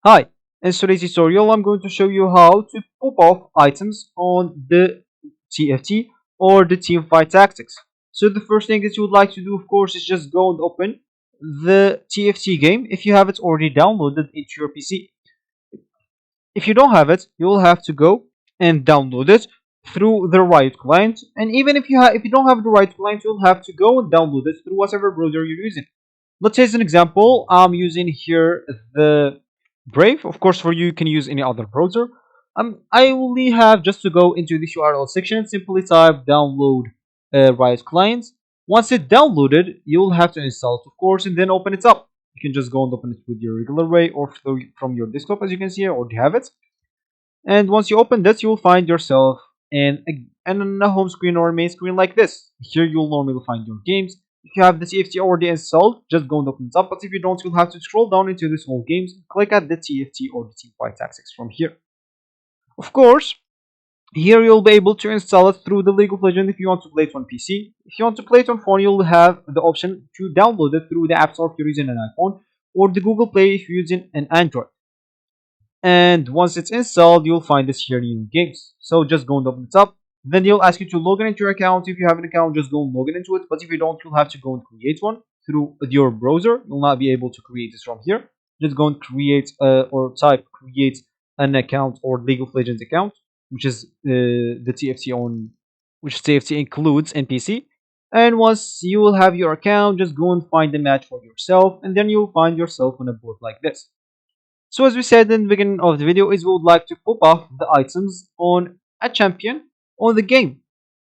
Hi, in today's tutorial I'm going to show you how to pop off items on the TFT or the Teamfight tactics. So the first thing that you would like to do, of course, is just go and open the TFT game if you have it already downloaded into your PC. If you don't have it, you will have to go and download it through the Riot client. And even if you don't have the Riot client, you'll have to go and download it through whatever browser you're using. Let's say as an example, I'm using here the Brave. Of course, for you, you can use any other browser. I only have just to go into this URL section and simply type download Riot clients. Once it's downloaded, you'll have to install it, of course, and then open it up. You can just go and open it with your regular way or from your desktop, as you can see here, or you have it. And once you open this, you'll find yourself in a home screen or a main screen like this. Here you'll normally find your games. If you have the TFT already installed, just go and open it up. But if you don't, you'll have to scroll down into this whole games, click at the TFT or the Teamfight Tactics from here. Of course, here you'll be able to install it through the League of Legends if you want to play it on PC. If you want to play it on phone, you'll have the option to download it through the App Store if you're using an iPhone, or the Google Play if you're using an Android. And once it's installed, you'll find this here in games. So just go and open it up. Then you'll ask you to log in into your account. If you have an account, just go and log in into it. But if you don't, you'll have to go and create one through your browser. You'll not be able to create this from here. Just go and create or type create an account or League of Legends account, which is the TFT on which TFT includes NPC. And once you will have your account, just go and find the match for yourself, and then you'll find yourself on a board like this. So as we said in the beginning of the video is we would like to pop off the items on a champion on the game.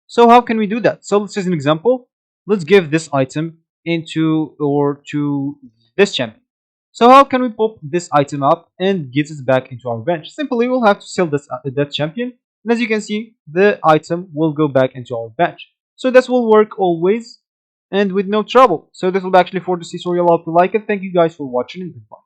So how can we do that? So let's as an example, let's give this item into or to this champion. So how can we pop this item up and get it back into our bench? Simply we'll have to sell this that champion, and as you can see the item will go back into our bench. So this will work always and with no trouble. So this will be actually for this tutorial. I hope you like it. Thank you guys for watching and goodbye.